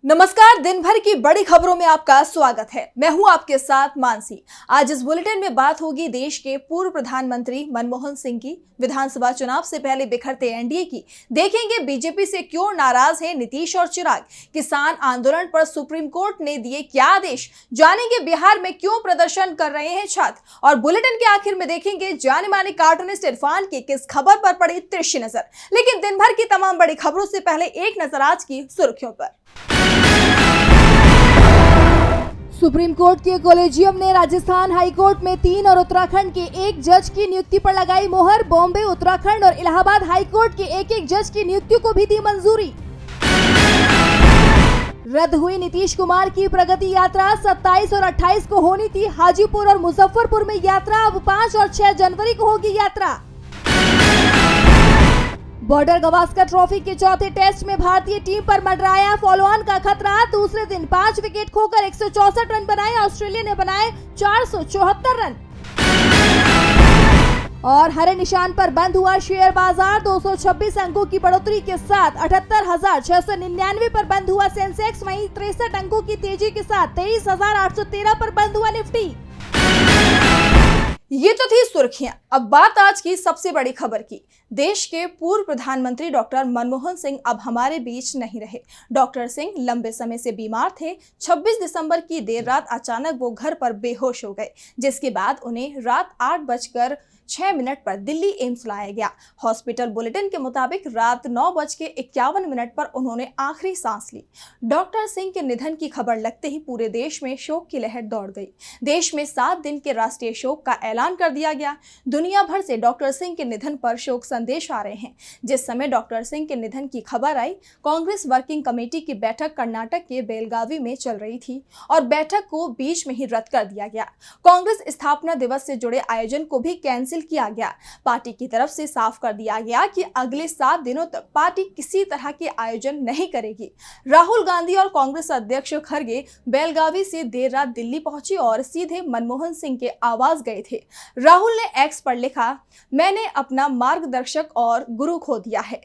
नमस्कार। दिन भर की बड़ी खबरों में आपका स्वागत है। मैं हूं आपके साथ मानसी। आज इस बुलेटिन में बात होगी देश के पूर्व प्रधानमंत्री मनमोहन सिंह की, विधानसभा चुनाव से पहले बिखरते एनडीए की, देखेंगे बीजेपी से क्यों नाराज हैं नीतीश और चिराग, किसान आंदोलन पर सुप्रीम कोर्ट ने दिए क्या आदेश, जानेंगे बिहार में क्यों प्रदर्शन कर रहे हैं छात्र, और बुलेटिन के आखिर में देखेंगे जाने माने कार्टूनिस्ट इरफान की किस खबर पर पड़ी तिरछी नजर। लेकिन दिन भर की तमाम बड़ी खबरों से पहले एक नजर आज की सुर्खियों पर। सुप्रीम कोर्ट के कॉलेजियम ने राजस्थान हाई कोर्ट में 3 और उत्तराखंड के 1 जज की नियुक्ति पर लगाई मोहर। बॉम्बे, उत्तराखंड और इलाहाबाद हाई कोर्ट के 1-1 जज की नियुक्ति को भी दी मंजूरी। रद्द हुई नीतीश कुमार की प्रगति यात्रा। 27 और 28 को होनी थी हाजीपुर और मुजफ्फरपुर में यात्रा, अब 5 और 6 जनवरी को होगी यात्रा। बॉर्डर गवास्कर ट्रॉफी के चौथे टेस्ट में भारतीय टीम पर मंडराया फॉलो ऑन का खतरा। दूसरे दिन 5 विकेट खोकर 164 रन बनाए, ऑस्ट्रेलिया ने बनाए 474 रन। और हरे निशान पर बंद हुआ शेयर बाजार। 226 अंकों की बढ़ोतरी के साथ 78,699 पर बंद हुआ सेंसेक्स। वहीं 63 अंकों की तेजी के साथ 23,813 पर बंद हुआ निफ्टी। ये तो थी सुर्खियां। अब बात आज की सबसे बड़ी खबर की। देश के पूर्व प्रधानमंत्री डॉक्टर मनमोहन सिंह अब हमारे बीच नहीं रहे। डॉक्टर सिंह लंबे समय से बीमार थे। 26 दिसंबर की देर रात अचानक वो घर पर बेहोश हो गए, जिसके बाद उन्हें रात 8:06 पर दिल्ली एम्स लाया गया। हॉस्पिटल बुलेटिन के मुताबिक रात 9:51 पर उन्होंने आखिरी सांस ली। डॉक्टर सिंह के निधन की खबर लगते ही पूरे देश में शोक की लहर दौड़ गई। देश में 7 दिन के राष्ट्रीय शोक का ऐलान कर दिया गया। दुनिया भर से डॉक्टर सिंह के निधन पर शोक संदेश आ रहे हैं। जिस समय डॉक्टर सिंह के निधन की खबर आई, कांग्रेस वर्किंग कमेटी की बैठक कर्नाटक के बेलगावी में चल रही थी और बैठक को बीच में ही रद्द कर दिया गया। कांग्रेस स्थापना दिवस से जुड़े आयोजन को भी कैंसिल किया गया। पार्टी की तरफ से साफ कर दिया गया कि अगले 7 दिनों तक पार्टी किसी तरह के आयोजन नहीं करेगी। राहुल गांधी और कांग्रेस अध्यक्ष खड़गे बेलगावी से देर रात दिल्ली पहुंचे और सीधे मनमोहन सिंह के आवास गए थे। राहुल ने एक्स पर लिखा, मैंने अपना मार्गदर्शक और गुरु खो दिया है।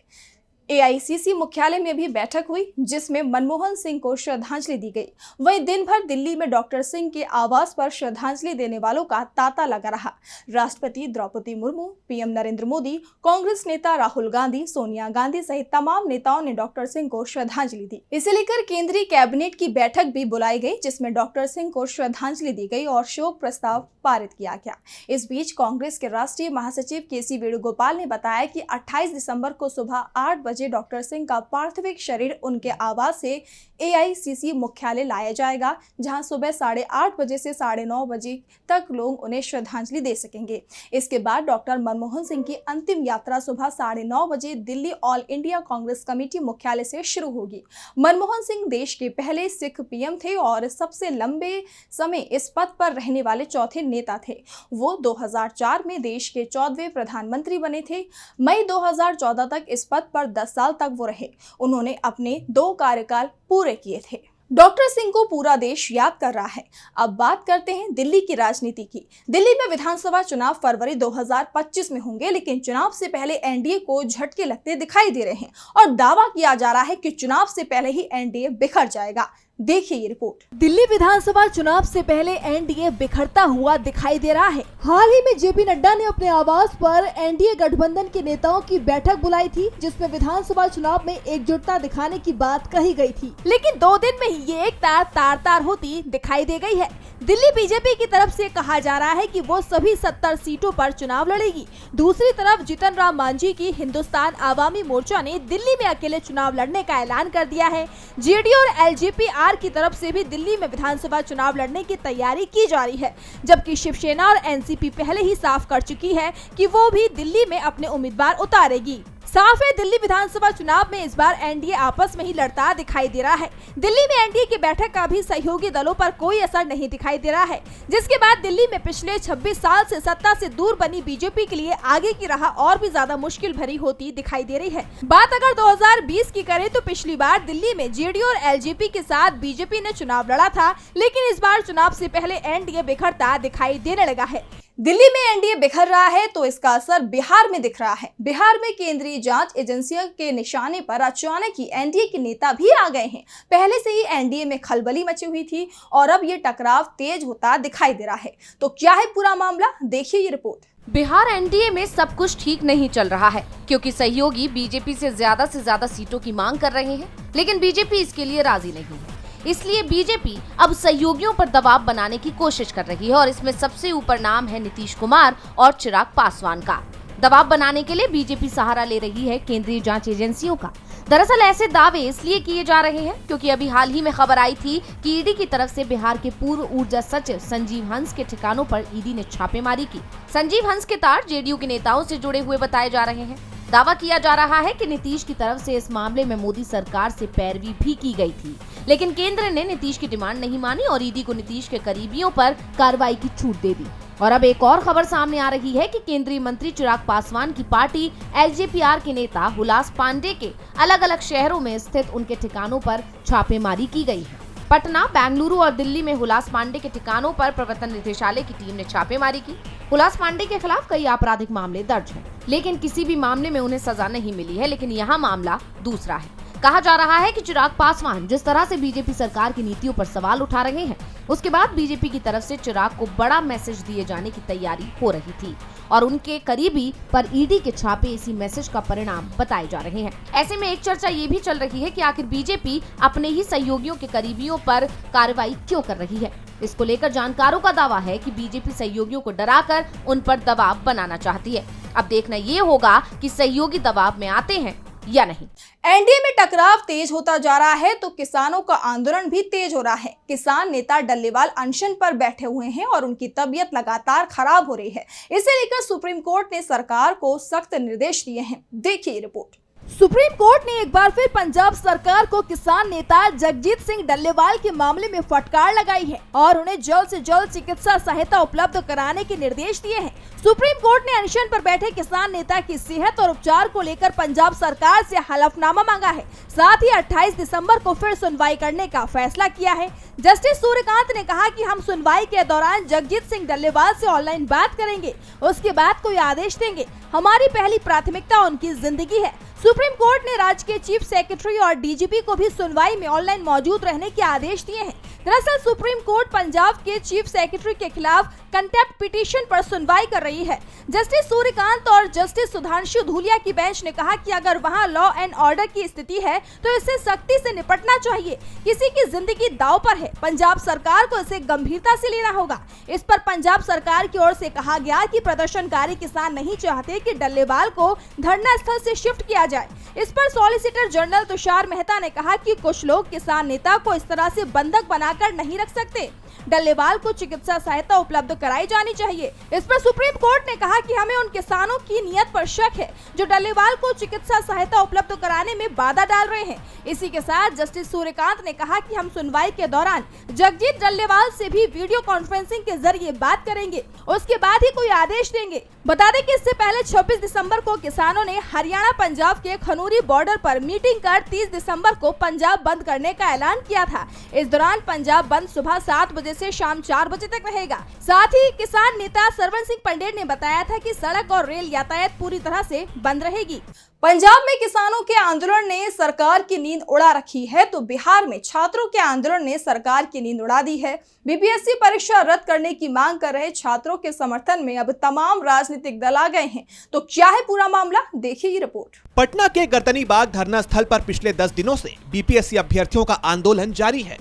एआईसीसी मुख्यालय में भी बैठक हुई, जिसमें मनमोहन सिंह को श्रद्धांजलि दी गई। वहीं दिन भर दिल्ली में डॉक्टर सिंह के आवास पर श्रद्धांजलि देने वालों का तांता लगा रहा। राष्ट्रपति द्रौपदी मुर्मू, पीएम नरेंद्र मोदी, कांग्रेस नेता राहुल गांधी, सोनिया गांधी सहित तमाम नेताओं ने डॉक्टर सिंह को श्रद्धांजलि दी। इसे लेकर केंद्रीय कैबिनेट की बैठक भी बुलाई गई, जिसमें डॉक्टर सिंह को श्रद्धांजलि दी गई और शोक प्रस्ताव पारित किया गया। इस बीच कांग्रेस के राष्ट्रीय महासचिव केसी वेणुगोपाल ने बताया कि 28 दिसंबर को सुबह 8 बजे डॉक्टर सिंह का पार्थिव शरीर उनके आवास से एआईसीसी मुख्यालय लाया जाएगा, जहां सुबह 8:30 बजे से 9:30 बजे तक लोग उन्हें श्रद्धांजलि दे सकेंगे। इसके बाद डॉक्टर मनमोहन सिंह की अंतिम यात्रा सुबह 9:30 बजे Delhi all India Congress committee मुख्यालय से शुरू होगी। मनमोहन सिंह देश के पहले सिख पीएम थे और सबसे लंबे समय इस पद पर रहने वाले चौथे नेता थे। वो 2004 में देश के 14वें प्रधानमंत्री बने थे। मई 2014 तक इस पद पर 10 साल तक वो रहे। उन्होंने अपने 2 कार्यकाल पूरे किए थे। डॉक्टर सिंह को पूरा देश याद कर रहा है। अब बात करते हैं दिल्ली की राजनीति की। दिल्ली में विधानसभा चुनाव फरवरी 2025 में होंगे, लेकिन चुनाव से पहले एनडीए को झटके लगते दिखाई दे रहे हैं और दावा किया जा रहा है कि चुनाव से पहले ही एनडीए बिखर जाएगा। देखिए ये रिपोर्ट। दिल्ली विधानसभा चुनाव से पहले एनडीए बिखरता हुआ दिखाई दे रहा है। हाल ही में जेपी नड्डा ने अपने आवास पर एनडीए गठबंधन के नेताओं की बैठक बुलाई थी, जिसमें विधानसभा चुनाव में एकजुटता दिखाने की बात कही गई थी। लेकिन 2 दिन में ही ये एकता तार होती दिखाई दे गई है। दिल्ली बीजेपी की तरफ से कहा जा रहा है कि वो सभी 70 सीटों पर चुनाव लड़ेगी। दूसरी तरफ जीतन राम मांझी की हिंदुस्तान आवामी मोर्चा ने दिल्ली में अकेले चुनाव लड़ने का ऐलान कर दिया है। जेडीयू और एलजेपी की तरफ से भी दिल्ली में विधानसभा चुनाव लड़ने की तैयारी की जा रही है, जबकि शिवसेना और एनसीपी पहले ही साफ कर चुकी है कि वो भी दिल्ली में अपने उम्मीदवार उतारेगी। साफ है, दिल्ली विधानसभा चुनाव में इस बार एनडीए आपस में ही लड़ता दिखाई दे रहा है। दिल्ली में एनडीए की बैठक का भी सहयोगी दलों पर कोई असर नहीं दिखाई दे रहा है, जिसके बाद दिल्ली में पिछले 26 साल से सत्ता से दूर बनी बीजेपी के लिए आगे की राह और भी ज्यादा मुश्किल भरी होती दिखाई दे रही है। बात अगर 2020 की करें तो पिछली बार दिल्ली में जेडीयू और एलजेपी के साथ बीजेपी ने चुनाव लड़ा था, लेकिन इस बार चुनाव से पहले एनडीए बिखरता दिखाई देने लगा है। दिल्ली में एनडीए बिखर रहा है तो इसका असर बिहार में दिख रहा है। बिहार में केंद्रीय जांच एजेंसियों के निशाने पर अचानक ही एनडीए के नेता भी आ गए हैं। पहले से ही एनडीए में खलबली मची हुई थी और अब ये टकराव तेज होता दिखाई दे रहा है। तो क्या है पूरा मामला, देखिए ये रिपोर्ट। बिहार एनडीए में सब कुछ ठीक नहीं चल रहा है क्योंकि सहयोगी बीजेपी से ज्यादा सीटों की मांग कर रहे हैं, लेकिन बीजेपी इसके लिए राजी नहीं है। इसलिए बीजेपी अब सहयोगियों पर दबाव बनाने की कोशिश कर रही है और इसमें सबसे ऊपर नाम है नीतीश कुमार और चिराग पासवान का। दबाव बनाने के लिए बीजेपी सहारा ले रही है केंद्रीय जांच एजेंसियों का। दरअसल ऐसे दावे इसलिए किए जा रहे हैं क्योंकि अभी हाल ही में खबर आई थी कि ईडी की तरफ से बिहार के पूर्व ऊर्जा सचिव संजीव हंस के ठिकानों पर ईडी ने छापेमारी की। संजीव हंस के तार जेडीयू के नेताओं से जुड़े हुए बताए जा रहे हैं। दावा किया जा रहा है कि नीतीश की तरफ से इस मामले में मोदी सरकार से पैरवी भी की गई थी, लेकिन केंद्र ने नीतीश की डिमांड नहीं मानी और ईडी को नीतीश के करीबियों पर कार्रवाई की छूट दे दी। और अब एक और खबर सामने आ रही है कि केंद्रीय मंत्री चिराग पासवान की पार्टी एलजेपीआर के नेता हुलास पांडे के अलग अलग शहरों में स्थित उनके ठिकानों पर छापेमारी की गई है। पटना, बेंगलुरु और दिल्ली में हुलास पांडे के ठिकानों पर प्रवर्तन निदेशालय की टीम ने छापेमारी की। हुलास पांडे के खिलाफ कई आपराधिक मामले दर्ज हैं, लेकिन किसी भी मामले में उन्हें सजा नहीं मिली है। लेकिन यहाँ मामला दूसरा है। कहा जा रहा है कि चिराग पासवान जिस तरह से बीजेपी सरकार की नीतियों पर सवाल उठा रहे हैं, उसके बाद बीजेपी की तरफ से चिराग को बड़ा मैसेज दिए जाने की तैयारी हो रही थी और उनके करीबी पर ईडी के छापे इसी मैसेज का परिणाम बताए जा रहे हैं। ऐसे में एक चर्चा ये भी चल रही है कि आखिर बीजेपी अपने ही सहयोगियों के करीबियों पर कार्रवाई क्यों कर रही है। इसको लेकर जानकारों का दावा है कि बीजेपी सहयोगियों को डराकर उन पर दबाव बनाना चाहती है। अब देखना ये होगा कि सहयोगी दबाव में आते हैं या नहीं। एनडीए में टकराव तेज होता जा रहा है तो किसानों का आंदोलन भी तेज हो रहा है। किसान नेता डल्लेवाल अनशन पर बैठे हुए हैं और उनकी तबीयत लगातार खराब हो रही है। इसे लेकर सुप्रीम कोर्ट ने सरकार को सख्त निर्देश दिए हैं। देखिए रिपोर्ट। सुप्रीम कोर्ट ने एक बार फिर पंजाब सरकार को किसान नेता जगजीत सिंह डल्लेवाल के मामले में फटकार लगाई है और उन्हें जल्द से जल्द चिकित्सा सहायता उपलब्ध कराने के निर्देश दिए हैं। सुप्रीम कोर्ट ने अनशन पर बैठे किसान नेता की सेहत और उपचार को लेकर पंजाब सरकार से हलफनामा मांगा है। साथ ही 28 दिसंबर को फिर सुनवाई करने का फैसला किया है। जस्टिस सूर्यकांत ने कहा कि हम सुनवाई के दौरान जगजीत सिंह डल्लेवाल से ऑनलाइन बात करेंगे, उसके बाद कोई आदेश देंगे। हमारी पहली प्राथमिकता उनकी जिंदगी है। सुप्रीम कोर्ट ने राज्य के चीफ सेक्रेटरी और डीजीपी को भी सुनवाई में ऑनलाइन मौजूद रहने के आदेश दिए हैं। दरअसल सुप्रीम कोर्ट पंजाब के चीफ सेक्रेटरी के खिलाफ कंटेम्प्ट पिटीशन पर सुनवाई कर रही है। जस्टिस सूर्यकांत और जस्टिस सुधांशु धूलिया की बेंच ने कहा कि अगर वहां लॉ एंड ऑर्डर की स्थिति है तो इससे सख्ती से निपटना चाहिए। किसी की जिंदगी दांव पर है, पंजाब सरकार को इसे गंभीरता से लेना होगा। इस पर पंजाब सरकार की ओर से कहा गया कि प्रदर्शनकारी किसान नहीं चाहते कि डल्लेवाल को धरना स्थल से शिफ्ट किया जाए। इस पर सॉलिसिटर जनरल तुषार मेहता ने कहा कि कुछ लोग किसान नेता को इस तरह से बंधक बनाकर नहीं रख सकते। डल्लेवाल को चिकित्सा सहायता उपलब्ध कराई जानी चाहिए। इस पर सुप्रीम कोर्ट ने कहा कि हमें उन किसानों की नीयत पर शक है जो डल्लेवाल को चिकित्सा सहायता उपलब्ध कराने में बाधा डाल रहे हैं। इसी के साथ जस्टिस सूर्यकांत ने कहा कि हम सुनवाई के दौरान जगजीत डल्लेवाल से भी वीडियो कॉन्फ्रेंसिंग के जरिए बात करेंगे, उसके बाद ही कोई आदेश देंगे। बता दें कि इससे पहले 26 दिसंबर को किसानों ने हरियाणा पंजाब के खनूरी बॉर्डर पर मीटिंग कर 30 दिसंबर को पंजाब बंद करने का ऐलान किया था। इस दौरान पंजाब बंद सुबह 7 बजे से शाम 4 बजे तक रहेगा। साथ ही किसान नेता सरवन सिंह पंडेर ने बताया था कि सड़क और रेल यातायात पूरी तरह से बंद रहेगी। पंजाब में किसानों के आंदोलन ने सरकार की नींद उड़ा रखी है तो बिहार में छात्रों के आंदोलन ने सरकार की नींद उड़ा दी है। बीपीएससी परीक्षा रद्द करने की मांग कर रहे छात्रों के समर्थन में अब तमाम राजनीतिक दल आ गए हैं। तो क्या है पूरा मामला, देखिए ये रिपोर्ट। पटना के गर्दनी बाग धरना स्थल पर पिछले 10 दिनों से बीपीएससी अभ्यर्थियों का आंदोलन जारी है।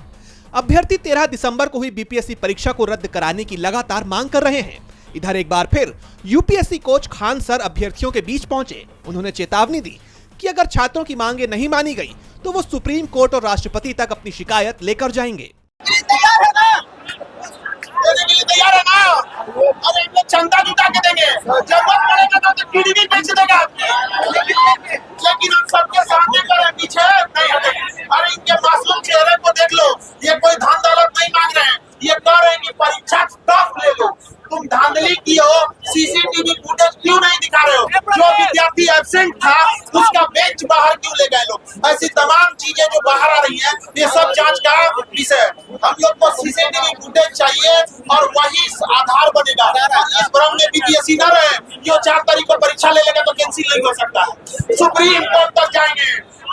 अभ्यर्थी 13 दिसंबर को हुई बीपीएससी परीक्षा को रद्द कराने की लगातार मांग कर रहे हैं। इधर एक बार फिर यूपीएससी कोच खान सर अभ्यर्थियों के बीच पहुंचे। उन्होंने चेतावनी दी कि अगर छात्रों की मांगे नहीं मानी गई तो वो सुप्रीम कोर्ट और राष्ट्रपति तक अपनी शिकायत लेकर जाएंगे। तैयार है ना? तैयार है ना? अब हम लोग चंदा जुटा के देंगे, जरूरत पड़ेगा तो टीडीपी बेच देगा, लेकिन हम सबके सामने खड़े पीछे नहीं हटेंगे। अरे इनके मासूम चेहरे को देख लो, ये कोई धन दौलत नहीं मांग रहे हैं, ये कह रहे हैं कि परीक्षा टॉप ले लो। तुम धांधली की हो, सीसीटीवी फुटेज क्यों नहीं दिखा रहे हो? जो विद्यार्थी एब्सेंट था उसका बेंच बाहर क्यों ले गए लोग? ऐसी तमाम चीजें जो बाहर आ रही हैं, ये सब जांच का विषय है। हम लोग को सीसीटीवी फुटेज चाहिए और वही आधार बनेगा। इस भ्रम में बीपीएससी न रहे कि वो 4 तारीख को परीक्षा ले लेगा तो कैंसिल नहीं हो सकता है। सुप्रीम कोर्ट तक जाएंगे,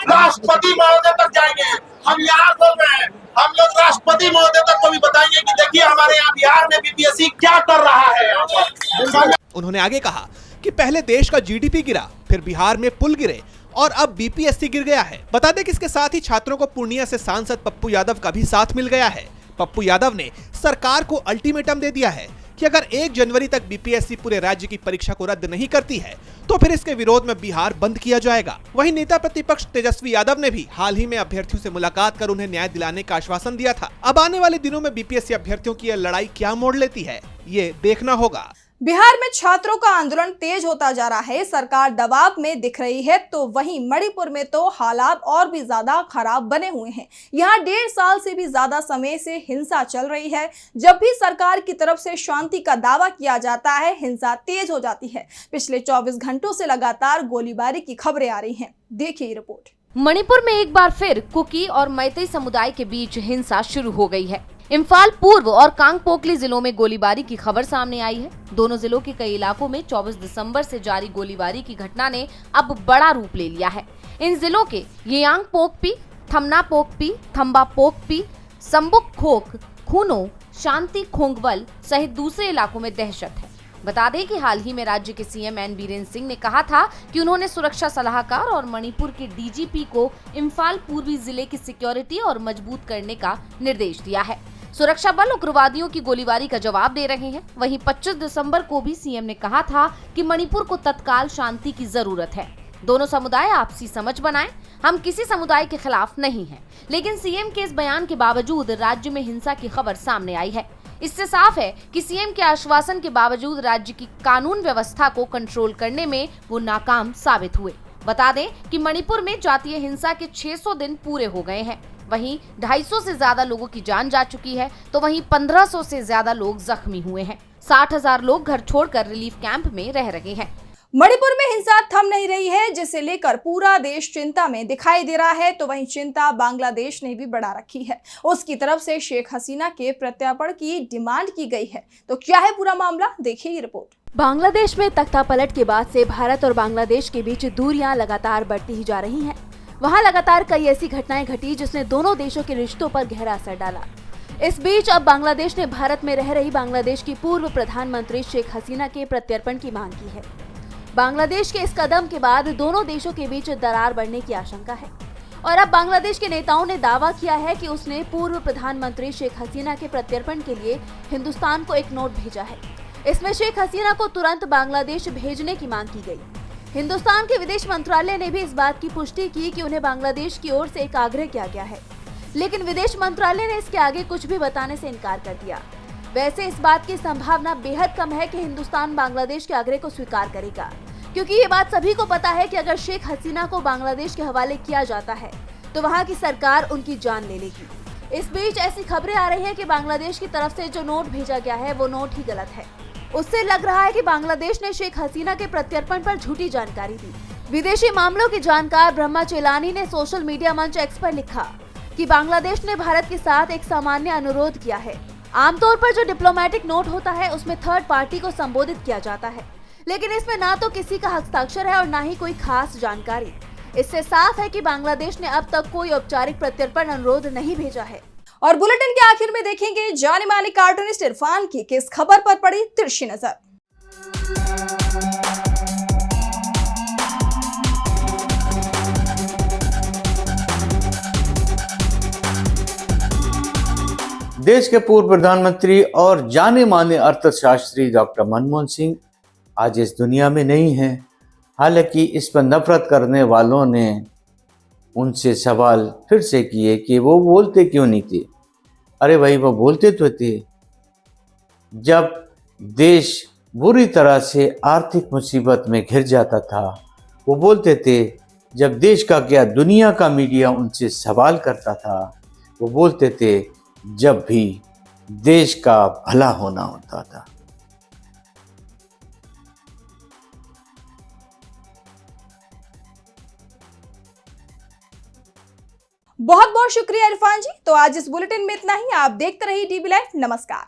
राष्ट्रपति महोदय तक जाएंगे। हम यहाँ बोल रहे हैं, हम लोग राष्ट्रपति महोदय तक को भी बताएंगे कि देखिए हमारे यहाँ बिहार में बीपीएससी क्या कर रहा है। उन्होंने आगे कहा कि पहले देश का जीडीपी गिरा, फिर बिहार में पुल गिरे और अब बीपीएससी गिर गया है। बता दें कि इसके साथ ही छात्रों को पूर्णिया से सांसद पप्पू यादव का भी साथ मिल गया है। पप्पू यादव ने सरकार को अल्टीमेटम दे दिया है कि अगर 1 जनवरी तक बीपीएससी पूरे राज्य की परीक्षा को रद्द नहीं करती है तो फिर इसके विरोध में बिहार बंद किया जाएगा। वहीं नेता प्रतिपक्ष तेजस्वी यादव ने भी हाल ही में अभ्यर्थियों से मुलाकात कर उन्हें न्याय दिलाने का आश्वासन दिया था। अब आने वाले दिनों में बीपीएससी अभ्यर्थियों की यह लड़ाई क्या मोड़ लेती है, ये देखना होगा। बिहार में छात्रों का आंदोलन तेज होता जा रहा है, सरकार दबाव में दिख रही है, तो वहीं मणिपुर में तो हालात और भी ज्यादा खराब बने हुए हैं। यहाँ 1.5 साल से भी ज्यादा समय से हिंसा चल रही है। जब भी सरकार की तरफ से शांति का दावा किया जाता है, हिंसा तेज हो जाती है। पिछले 24 घंटों से लगातार गोलीबारी की खबरें आ रही हैं। देखिए रिपोर्ट। मणिपुर में एक बार फिर कुकी और मैतेई समुदाय के बीच हिंसा शुरू हो गई है। इम्फाल पूर्व और कांगपोकली जिलों में गोलीबारी की खबर सामने आई है। दोनों जिलों के कई इलाकों में 24 दिसंबर से जारी गोलीबारी की घटना ने अब बड़ा रूप ले लिया है। इन जिलों के येयांग पोकपी, थमना पोकपी, थम्बा पोकपी, संबुक खोक, खूनो, शांति खोंगवल सहित दूसरे इलाकों में दहशत है। बता दें कि हाल ही में राज्य के सीएम एन बीरेंद्र सिंह ने कहा था कि उन्होंने सुरक्षा सलाहकार और मणिपुर के डीजीपी को इम्फाल पूर्वी जिले की सिक्योरिटी और मजबूत करने का निर्देश दिया है। सुरक्षा बल उग्रवादियों की गोलीबारी का जवाब दे रहे हैं। वहीं 25 दिसंबर को भी सीएम ने कहा था कि मणिपुर को तत्काल शांति की जरूरत है। दोनों समुदाय आपसी समझ बनाएं। हम किसी समुदाय के खिलाफ नहीं हैं। लेकिन सीएम के इस बयान के बावजूद राज्य में हिंसा की खबर सामने आई है। इससे साफ है कि सीएम के आश्वासन के बावजूद राज्य की कानून व्यवस्था को कंट्रोल करने में वो नाकाम साबित हुए। बता दें कि मणिपुर में जातीय हिंसा के 600 दिन पूरे हो गए हैं। वहीं 250 से ज्यादा लोगों की जान जा चुकी है, तो वहीं 1500 से ज्यादा लोग जख्मी हुए हैं। 60,000 लोग घर छोड़कर रिलीफ कैंप में रह रहे हैं। मणिपुर में हिंसा थम नहीं रही है, जिसे लेकर पूरा देश चिंता में दिखाई दे रहा है। तो वहीं चिंता बांग्लादेश ने भी बढ़ा रखी है। उसकी तरफ से शेख हसीना के प्रत्यार्पण की डिमांड की गई है। तो क्या है पूरा मामला, देखिए ये रिपोर्ट। बांग्लादेश में तख्तापलट के बाद से भारत और बांग्लादेश के बीच दूरियां लगातार बढ़ती ही जा रही हैं। वहां लगातार कई ऐसी घटनाएं घटी जिसने दोनों देशों के रिश्तों पर गहरा असर डाला। इस बीच अब बांग्लादेश ने भारत में रह रही बांग्लादेश की पूर्व प्रधानमंत्री शेख हसीना के प्रत्यर्पण की मांग की है। बांग्लादेश के इस कदम के बाद दोनों देशों के बीच दरार बढ़ने की आशंका है और अब बांग्लादेश के नेताओं ने दावा किया है कि उसने पूर्व प्रधानमंत्री शेख हसीना के प्रत्यर्पण के लिए हिंदुस्तान को एक नोट भेजा है। इसमें शेख हसीना को तुरंत बांग्लादेश भेजने की मांग की गई। हिंदुस्तान के विदेश मंत्रालय ने भी इस बात की पुष्टि की कि उन्हें बांग्लादेश की ओर से एक आग्रह किया गया है, लेकिन विदेश मंत्रालय ने इसके आगे कुछ भी बताने से इनकार कर दिया। वैसे इस बात की संभावना बेहद कम है कि हिंदुस्तान बांग्लादेश के आग्रह को स्वीकार करेगा, क्योंकि ये बात सभी को पता है कि अगर शेख हसीना को बांग्लादेश के हवाले किया जाता है तो वहाँ की सरकार उनकी जान ले लेगी। इस बीच ऐसी खबरें आ रही हैं कि बांग्लादेश की तरफ से जो नोट भेजा गया है वो नोट ही गलत है। उससे लग रहा है कि बांग्लादेश ने शेख हसीना के प्रत्यर्पण पर झूठी जानकारी दी। विदेशी मामलों के जानकार ब्रह्मा चेलानी ने सोशल मीडिया मंच एक्स पर लिखा कि बांग्लादेश ने भारत के साथ एक सामान्य अनुरोध किया है। आमतौर पर जो डिप्लोमेटिक नोट होता है उसमें थर्ड पार्टी को संबोधित किया जाता है, लेकिन इसमें ना तो किसी का हस्ताक्षर है और ना ही कोई खास जानकारी। इससे साफ है कि बांग्लादेश ने अब तक कोई औपचारिक प्रत्यर्पण अनुरोध नहीं भेजा है। और बुलेटिन के आखिर में देखेंगे जाने माने कार्टूनिस्ट इरफान की किस खबर पर पड़ी तिरछी नजर। देश के पूर्व प्रधानमंत्री और जाने माने अर्थशास्त्री डॉक्टर मनमोहन सिंह आज इस दुनिया में नहीं हैं। हालांकि इस पर नफरत करने वालों ने उनसे सवाल फिर से किए कि वो बोलते क्यों नहीं थे। अरे भाई, वो बोलते तो थे। जब देश बुरी तरह से आर्थिक मुसीबत में घिर जाता था वो बोलते थे। जब देश का क्या दुनिया का मीडिया उनसे सवाल करता था वो बोलते थे। जब भी देश का भला होना होता था। बहुत बहुत शुक्रिया इरफान जी। तो आज इस बुलेटिन में इतना ही। आप देखते रहिए डीबी लाइव। नमस्कार।